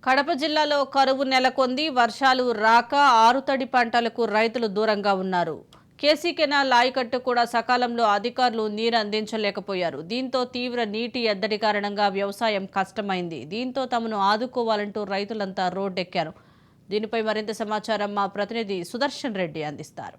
కడప జిల్లాలో కరువు నెలకొంది. వర్షాలు రాక ఆరుతడి పంటలకు రైతులు దూరంగా ఉన్నారు. కేసీ కెనాల్ ఆయకట్టు కూడా సకాలంలో అధికారులు నీరు అందించలేకపోయారు. దీంతో తీవ్ర నీటి ఎద్దడి కారణంగా వ్యవసాయం కష్టమైంది. దీంతో తమను ఆదుకోవాలంటూ రైతులంతా రోడ్డెక్కారు. దీనిపై మరింత సమాచారం మా ప్రతినిధి సుదర్శన్ రెడ్డి అందిస్తారు.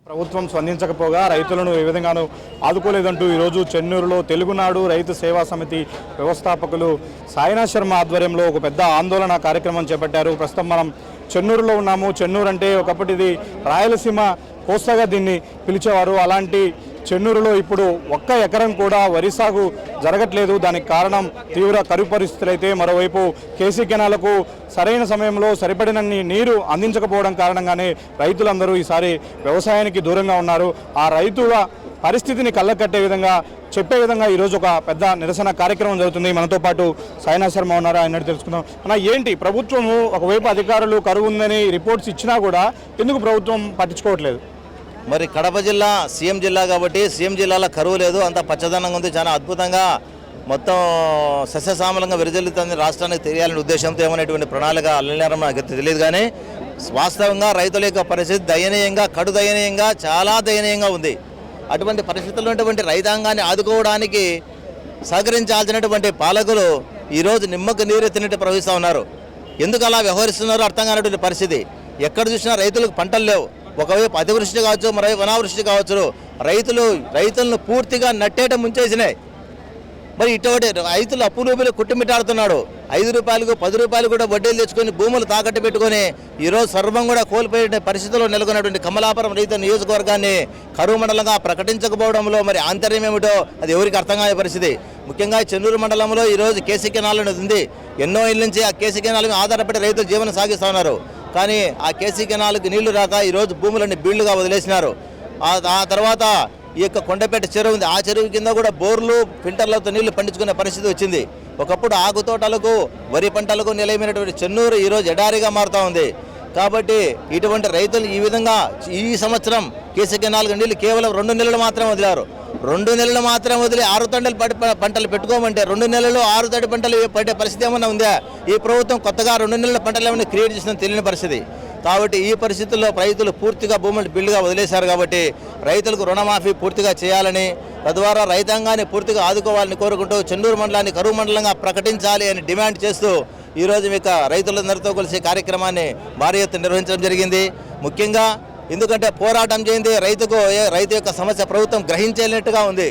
ప్రభుత్వం స్పందించకపోగా రైతులను ఏ విధంగానూ ఆదుకోలేదంటూ ఈరోజు చెన్నూరులో తెలుగునాడు రైతు సేవా సమితి వ్యవస్థాపకులు సాయినాథ్ శర్మ ఆధ్వర్యంలో ఒక పెద్ద ఆందోళన కార్యక్రమం చేపట్టారు. ప్రస్తుతం మనం చెన్నూరులో ఉన్నాము. చెన్నూరు అంటే ఒకప్పటిది రాయలసీమ కోస్తాగా దీన్ని పిలిచేవారు. అలాంటి చెన్నూరులో ఇప్పుడు ఒక్క ఎకరం కూడా వరి సాగు జరగట్లేదు. దానికి కారణం తీవ్ర కరువు పరిస్థితులు అయితే మరోవైపు కేసీ కెనాలకు సరైన సమయంలో సరిపడినన్ని నీరు అందించకపోవడం కారణంగానే రైతులందరూ ఈసారి వ్యవసాయానికి దూరంగా ఉన్నారు. ఆ రైతుల పరిస్థితిని కళ్ళకట్టే విధంగా చెప్పే విధంగా ఈరోజు ఒక పెద్ద నిరసన కార్యక్రమం జరుగుతుంది. మనతో పాటు సాయినాథ్ శర్మ ఉన్నారు, ఆయన తెలుసుకుందాం. అన్న, ఏంటి ప్రభుత్వము ఒకవైపు అధికారులు కరువు ఉందని రిపోర్ట్స్ ఇచ్చినా కూడా ఎందుకు ప్రభుత్వం పట్టించుకోవట్లేదు? మరి కడప జిల్లా సీఎం జిల్లా కాబట్టి సీఎం జిల్లాలో కరువు లేదు, అంత పచ్చదనంగా ఉంది, చాలా అద్భుతంగా మొత్తం సస్యశ్యామలంగా విరజిల్లుతుంది. రాష్ట్రానికి తెలియాలనే ఉద్దేశంతో ఏమనేటువంటి ప్రణాళిక అల్లనేరం నాకు తెలియదు. కానీ వాస్తవంగా రైతుల యొక్క పరిస్థితి దయనీయంగా, కడు దయనీయంగా, చాలా దయనీయంగా ఉంది. అటువంటి పరిస్థితుల్లో ఉన్నటువంటి రైతాంగాన్ని ఆదుకోవడానికి సహకరించాల్సినటువంటి పాలకులు ఈరోజు నిమ్మకు నీరెత్తినట్టు ప్రవహిస్తూ ఉన్నారు. ఎందుకు అలా వ్యవహరిస్తున్నారో అర్థం కానటువంటి పరిస్థితి. ఎక్కడ చూసినా రైతులకు పంటలు లేవు. ఒకవైపు అతివృష్టి కావచ్చు, మరోవైపు అనావృష్టి కావచ్చు. రైతులను పూర్తిగా నట్టేట ముంచేసినాయి. మరి ఇటువంటి రైతులు అప్పులూపులు కుట్టుమిట్టాడుతున్నాడు. 5 రూపాయలకు 10 రూపాయలు కూడా వడ్డీలు తెచ్చుకొని భూములు తాకట్టు పెట్టుకొని ఈరోజు సర్వం కూడా కోల్పోయే పరిస్థితుల్లో నెలకొన్నటువంటి కమలాపురం రైతు నియోజకవర్గాన్ని కరువు మండలంగా ప్రకటించకపోవడంలో మరి ఆంతర్యం ఏమిటో అది ఎవరికి అర్థం కాని పరిస్థితి. ముఖ్యంగా చెన్నూరు మండలంలో ఈరోజు కేసీ కెనాల్ అనేది ఉంది. ఎన్నో ఏళ్ళ నుంచి ఆ కేసీ కెనాల్ మీద ఆధారపడి రైతులు జీవనం సాగిస్తూ ఉన్నారు. కానీ ఆ కేసీ కెనాల్కి నీళ్లు రాక ఈరోజు భూములన్నీ బీళ్లుగా వదిలేసినారు. ఆ తర్వాత ఈ యొక్క కొండపేట చెరువు ఉంది. ఆ చెరువు కింద కూడా బోర్లు, ఫిల్టర్లతో నీళ్లు పండించుకునే పరిస్థితి వచ్చింది. ఒకప్పుడు ఆకు తోటలకు, వరి పంటలకు నిలయమైనటువంటి చెన్నూరు ఈరోజు ఎడారిగా మారుతూ ఉంది. కాబట్టి ఇటువంటి రైతులు ఈ విధంగా ఈ సంవత్సరం కేసీ కెనాల్కి నీళ్లు కేవలం 2 నెలలు మాత్రమే వదిలారు. 2 నెలలు మాత్రం వదిలి 6 తడి పంటలు పెట్టుకోమంటే 2 నెలలు 6 తడి పంటలు పడే పరిస్థితి ఏమన్నా ఉందా? ఈ ప్రభుత్వం కొత్తగా 2 నెలల పంటలు ఏమైనా క్రియేట్ చేసిన తెలియని పరిస్థితి. కాబట్టి ఈ పరిస్థితుల్లో రైతులు పూర్తిగా భూములు బిల్లుగా వదిలేశారు. కాబట్టి రైతులకు రుణమాఫీ పూర్తిగా చేయాలని, తద్వారా రైతాంగాన్ని పూర్తిగా ఆదుకోవాలని కోరుకుంటూ చెన్నూరు మండలాన్ని కరువు మండలంగా ప్రకటించాలి అని డిమాండ్ చేస్తూ ఈరోజు మీకు రైతులందరితో కలిసి కార్యక్రమాన్ని భారీ ఎత్తున నిర్వహించడం జరిగింది. ముఖ్యంగా ఎందుకంటే పోరాటం చేయింది రైతు యొక్క సమస్య ప్రభుత్వం గ్రహించేనట్టుగా ఉంది.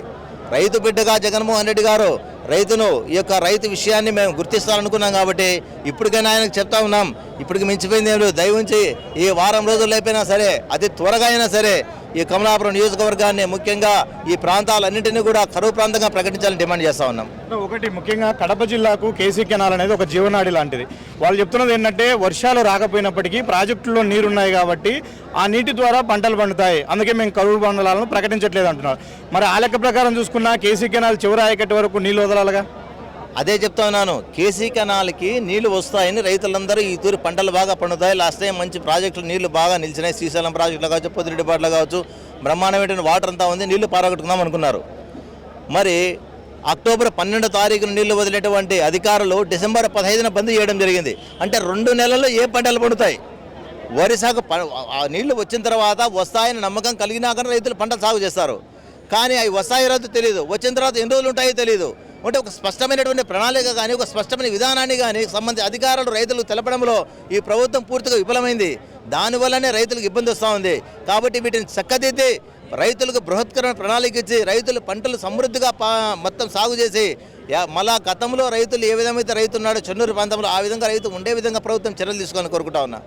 రైతు బిడ్డగా జగన్మోహన్ రెడ్డి గారు ఈ యొక్క రైతు విషయాన్ని మేము గుర్తిస్తామనుకున్నాం. కాబట్టి ఇప్పటికైనా ఆయనకు చెప్తా ఉన్నాం, ఇప్పటికి మించిపోయింది ఏమి లేదు. దయవుంచి ఈ వారం రోజుల్లో అయిపోయినా సరే, అతి త్వరగా అయినా సరే ఈ కమలాపురం నియోజకవర్గాన్ని, ముఖ్యంగా ఈ ప్రాంతాలన్నింటినీ కూడా కరువు ప్రాంతంగా ప్రకటించాలని డిమాండ్ చేస్తూ ఉన్నాం. ఒకటి ముఖ్యంగా కడప జిల్లాకు కేసీ కెనాల్ అనేది ఒక జీవనాడి లాంటిది. వాళ్ళు చెప్తున్నది ఏంటంటే వర్షాలు రాకపోయినప్పటికీ ప్రాజెక్టుల్లో నీరున్నాయి కాబట్టి ఆ నీటి ద్వారా పంటలు పండుతాయి, అందుకే మేము కరువు మండలాలను ప్రకటించట్లేదు అంటున్నారు. మరి ఆ లెక్క ప్రకారం చూసుకున్నా కేసీ కెనాల్ చివరి ఆయకట్టు వరకు నీళ్ళు వదలాలిగా. అదే చెప్తా ఉన్నాను, కేసీ కెనాల్కి నీళ్లు వస్తాయని రైతులందరూ ఈ తూరి పంటలు బాగా పండుతాయి. లాస్ట్ టైం మంచి ప్రాజెక్టులు నీళ్లు బాగా నిలిచినాయి. శ్రీశైలం ప్రాజెక్టులు కావచ్చు, పొద్దురెడ్డిపాట్లో కావచ్చు, బ్రహ్మాండమైన వాటర్ అంతా ఉంది, నీళ్లు పారగొట్టుకుందాం అనుకున్నారు. మరి అక్టోబర్ 12వ తారీఖున నీళ్లు వదిలేటువంటి అధికారులు డిసెంబర్ 15న బంద్ చేయడం జరిగింది. అంటే 2 నెలల్లో ఏ పంటలు పండుతాయి? వరి సాగు నీళ్లు వచ్చిన తర్వాత వస్తాయని నమ్మకం కలిగినాక రైతులు పంటలు సాగు చేస్తారు. కానీ అవి వస్తాయి రోజు తెలియదు, వచ్చిన తర్వాత ఎన్ని రోజులు ఉంటాయో తెలియదు. అంటే ఒక స్పష్టమైనటువంటి ప్రణాళిక కానీ, ఒక స్పష్టమైన విధానాన్ని కానీ సంబంధించి అధికారులు రైతులకు తెలపడంలో ఈ ప్రభుత్వం పూర్తిగా విఫలమైంది. దానివల్లనే రైతులకు ఇబ్బంది వస్తూ ఉంది. కాబట్టి వీటిని చక్కదిద్ది రైతులకు బృహత్కరమైన ప్రణాళిక ఇచ్చి రైతులు పంటలు సమృద్ధిగా మొత్తం సాగు చేసి మళ్ళా గతంలో రైతులు ఏ విధమైతే రైతు ఉన్నాడో చెన్నూరు ప్రాంతంలో ఆ విధంగా రైతు ఉండే విధంగా ప్రభుత్వం చర్యలు తీసుకోవాలని కోరుకుంటా ఉన్నా.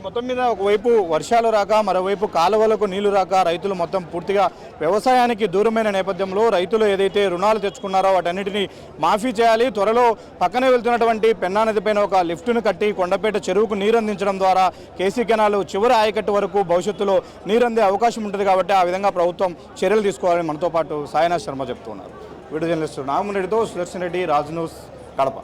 మొత్తం మీద ఒకవైపు వర్షాలు రాక, మరోవైపు కాలువలకు నీళ్లు రాక రైతులు మొత్తం పూర్తిగా వ్యవసాయానికి దూరమైన నేపథ్యంలో రైతులు ఏదైతే రుణాలు తెచ్చుకున్నారో వాటన్నిటిని మాఫీ చేయాలి. త్వరలో పక్కనే వెళ్తున్నటువంటి పెన్నా నది పైన ఒక లిఫ్ట్ను కట్టి కొండపేట చెరువుకు నీరు అందించడం ద్వారా కేసీ కెనాల్ చివరి ఆయకట్టు వరకు భవిష్యత్తులో నీరందే అవకాశం ఉంటుంది. కాబట్టి ఆ విధంగా ప్రభుత్వం చర్యలు తీసుకోవాలని మనతో పాటు సాయినాథ్ శర్మ చెప్తున్నారు. వీడియో జర్నలిస్టు నాగమరెడ్డితో సుదర్శన్ రెడ్డి, రాజ్ న్యూస్, కడప.